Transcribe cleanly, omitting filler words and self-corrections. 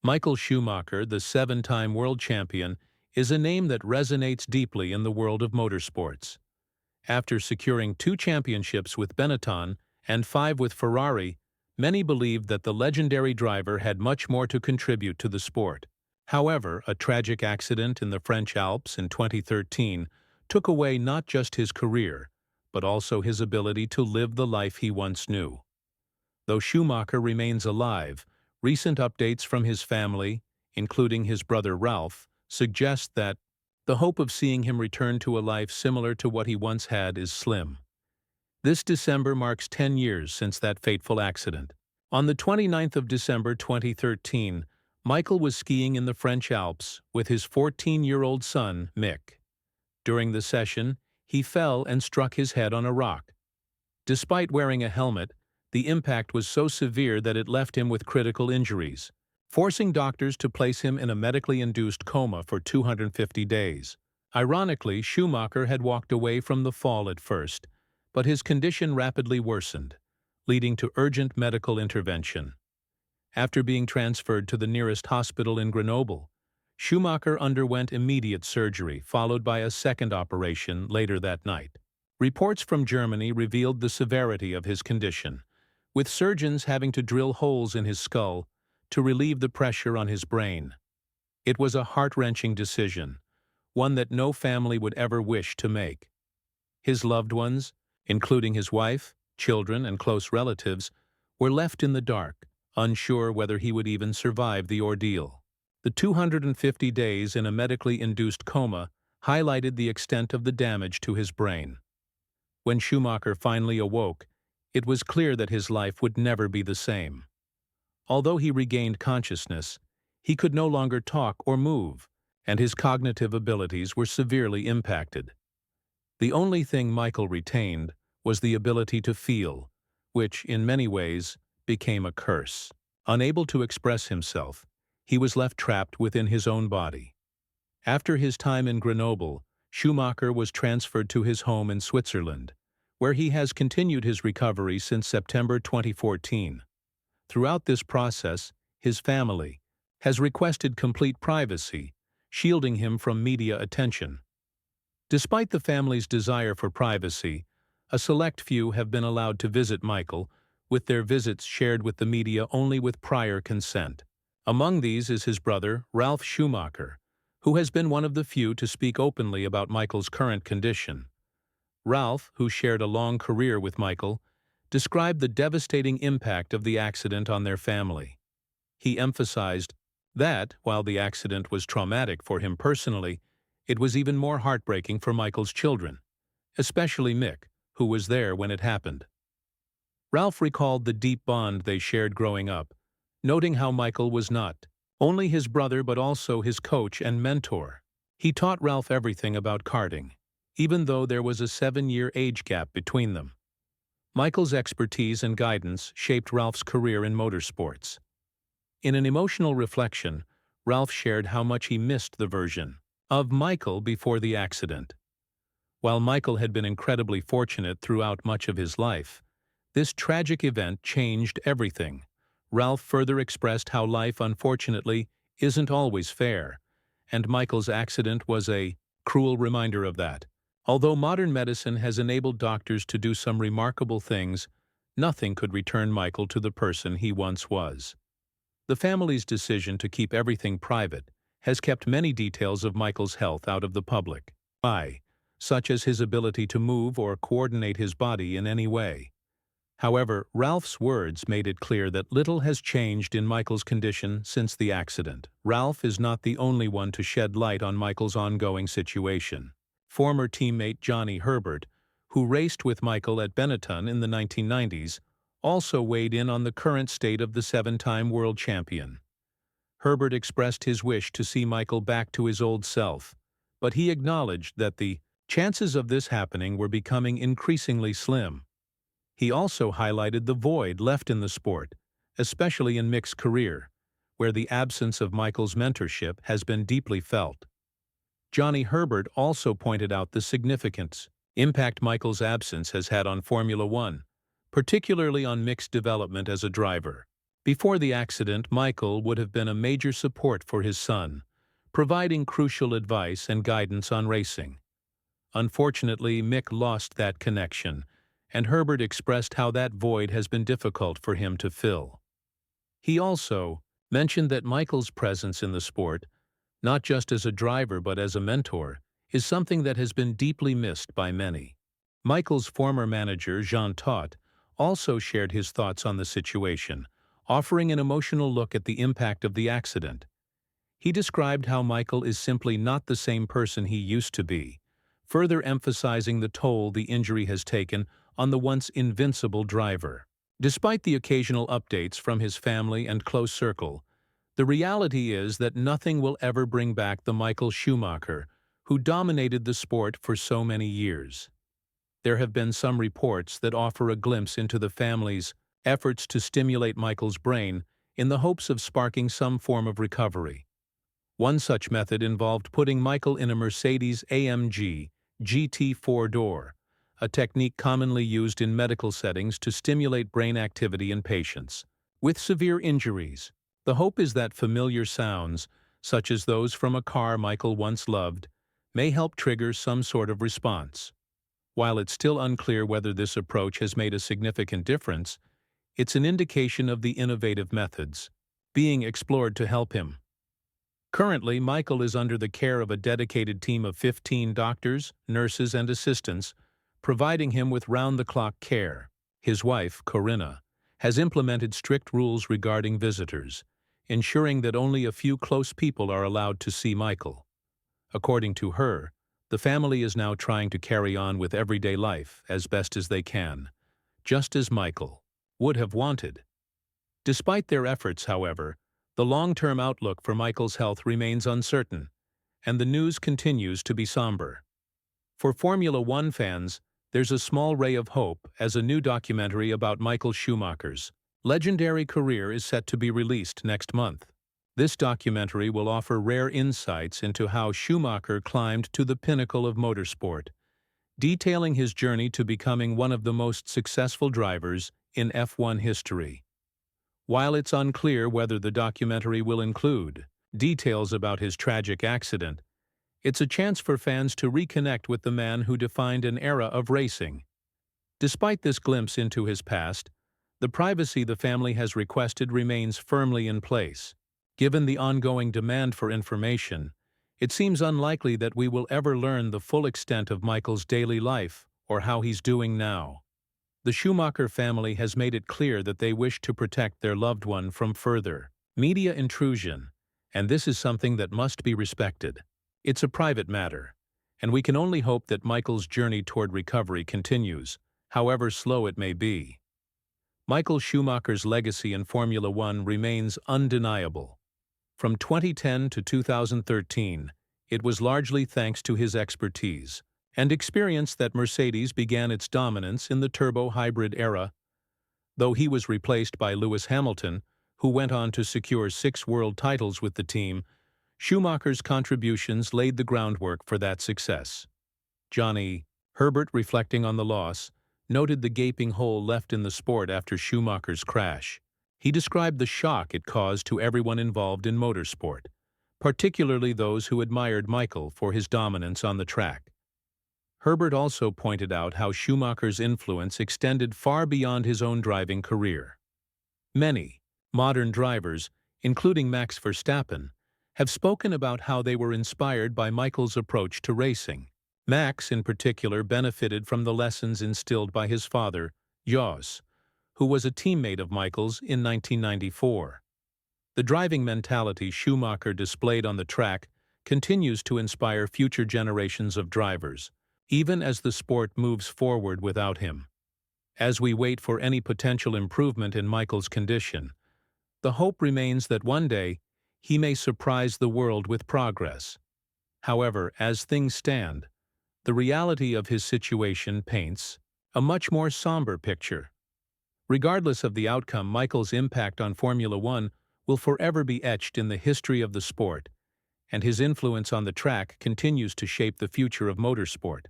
Michael Schumacher, the seven-time world champion, is a name that resonates deeply in the world of motorsports. After securing 2 championships with Benetton and 5 with Ferrari, many believed that the legendary driver had much more to contribute to the sport. However, a tragic accident in the French Alps in 2013 took away not just his career, but also his ability to live the life he once knew. Though Schumacher remains alive, recent updates from his family, including his brother Ralph, suggest that the hope of seeing him return to a life similar to what he once had is slim. This December marks 10 years since that fateful accident. On the 29th of December 2013, Michael was skiing in the French Alps with his 14-year-old son, Mick. During the session, he fell and struck his head on a rock. Despite wearing a helmet, the impact was so severe that it left him with critical injuries, forcing doctors to place him in a medically induced coma for 250 days. Ironically, Schumacher had walked away from the fall at first, but his condition rapidly worsened, leading to urgent medical intervention. After being transferred to the nearest hospital in Grenoble, Schumacher underwent immediate surgery, followed by a second operation later that night. Reports from Germany revealed the severity of his condition, with surgeons having to drill holes in his skull to relieve the pressure on his brain. It was a heart-wrenching decision, one that no family would ever wish to make. His loved ones, including his wife, children, and close relatives, were left in the dark, unsure whether he would even survive the ordeal. The 250 days in a medically induced coma highlighted the extent of the damage to his brain. When Schumacher finally awoke, it was clear that his life would never be the same. Although he regained consciousness, he could no longer talk or move, and his cognitive abilities were severely impacted. The only thing Michael retained was the ability to feel, which, in many ways, became a curse. Unable to express himself, he was left trapped within his own body. After his time in Grenoble, Schumacher was transferred to his home in Switzerland, where he has continued his recovery since September 2014. Throughout this process, his family has requested complete privacy, shielding him from media attention. Despite the family's desire for privacy, a select few have been allowed to visit Michael, with their visits shared with the media only with prior consent. Among these is his brother, Ralf Schumacher, who has been one of the few to speak openly about Michael's current condition. Ralf, who shared a long career with Michael, described the devastating impact of the accident on their family. He emphasized that, while the accident was traumatic for him personally, it was even more heartbreaking for Michael's children, especially Mick, who was there when it happened. Ralf recalled the deep bond they shared growing up, noting how Michael was not only his brother but also his coach and mentor. He taught Ralf everything about karting, even though there was a 7-year age gap between them. Michael's expertise and guidance shaped Ralph's career in motorsports. In an emotional reflection, Ralf shared how much he missed the version of Michael before the accident. While Michael had been incredibly fortunate throughout much of his life, this tragic event changed everything. Ralf further expressed how life, unfortunately, isn't always fair, and Michael's accident was a cruel reminder of that. Although modern medicine has enabled doctors to do some remarkable things, nothing could return Michael to the person he once was. The family's decision to keep everything private has kept many details of Michael's health out of the public eye, such as his ability to move or coordinate his body in any way. However, Ralph's words made it clear that little has changed in Michael's condition since the accident. Ralf is not the only one to shed light on Michael's ongoing situation. Former teammate Johnny Herbert, who raced with Michael at Benetton in the 1990s, also weighed in on the current state of the 7-time world champion. Herbert expressed his wish to see Michael back to his old self, but he acknowledged that the chances of this happening were becoming increasingly slim. He also highlighted the void left in the sport, especially in Mick's career, where the absence of Michael's mentorship has been deeply felt. Johnny Herbert also pointed out the significant impact Michael's absence has had on Formula One, particularly on Mick's development as a driver. Before the accident, Michael would have been a major support for his son, providing crucial advice and guidance on racing. Unfortunately, Mick lost that connection, and Herbert expressed how that void has been difficult for him to fill. He also mentioned that Michael's presence in the sport, not just as a driver but as a mentor, is something that has been deeply missed by many. Michael's former manager, Jean Todt, also shared his thoughts on the situation, offering an emotional look at the impact of the accident. He described how Michael is simply not the same person he used to be, further emphasizing the toll the injury has taken on the once invincible driver. Despite the occasional updates from his family and close circle, the reality is that nothing will ever bring back the Michael Schumacher who dominated the sport for so many years. There have been some reports that offer a glimpse into the family's efforts to stimulate Michael's brain in the hopes of sparking some form of recovery. One such method involved putting Michael in a Mercedes-AMG GT four-door, a technique commonly used in medical settings to stimulate brain activity in patients with severe injuries. The hope is that familiar sounds, such as those from a car Michael once loved, may help trigger some sort of response. While it's still unclear whether this approach has made a significant difference, it's an indication of the innovative methods being explored to help him. Currently, Michael is under the care of a dedicated team of 15 doctors, nurses, and assistants, providing him with round-the-clock care. His wife, Corinna, has implemented strict rules regarding visitors, ensuring that only a few close people are allowed to see Michael. According to her, the family is now trying to carry on with everyday life as best as they can, just as Michael would have wanted. Despite their efforts, however, the long-term outlook for Michael's health remains uncertain, and the news continues to be somber. For Formula One fans, there's a small ray of hope as a new documentary about Michael Schumacher's legendary career is set to be released next month. This documentary will offer rare insights into how Schumacher climbed to the pinnacle of motorsport, detailing his journey to becoming one of the most successful drivers in F1 history. While it's unclear whether the documentary will include details about his tragic accident, it's a chance for fans to reconnect with the man who defined an era of racing. Despite this glimpse into his past, the privacy the family has requested remains firmly in place. Given the ongoing demand for information, it seems unlikely that we will ever learn the full extent of Michael's daily life or how he's doing now. The Schumacher family has made it clear that they wish to protect their loved one from further media intrusion, and this is something that must be respected. It's a private matter, and we can only hope that Michael's journey toward recovery continues, however slow it may be. Michael Schumacher's legacy in Formula One remains undeniable. From 2010 to 2013, it was largely thanks to his expertise and experience that Mercedes began its dominance in the turbo-hybrid era. Though he was replaced by Lewis Hamilton, who went on to secure 6 world titles with the team, Schumacher's contributions laid the groundwork for that success. Johnny Herbert, reflecting on the loss, noted the gaping hole left in the sport after Schumacher's crash. He described the shock it caused to everyone involved in motorsport, particularly those who admired Michael for his dominance on the track. Herbert also pointed out how Schumacher's influence extended far beyond his own driving career. Many modern drivers, including Max Verstappen, have spoken about how they were inspired by Michael's approach to racing. Max, in particular, benefited from the lessons instilled by his father, Jos, who was a teammate of Michael's in 1994. The driving mentality Schumacher displayed on the track continues to inspire future generations of drivers, even as the sport moves forward without him. As we wait for any potential improvement in Michael's condition, the hope remains that one day he may surprise the world with progress. However, as things stand, the reality of his situation paints a much more somber picture. Regardless of the outcome, Michael's impact on Formula One will forever be etched in the history of the sport, and his influence on the track continues to shape the future of motorsport.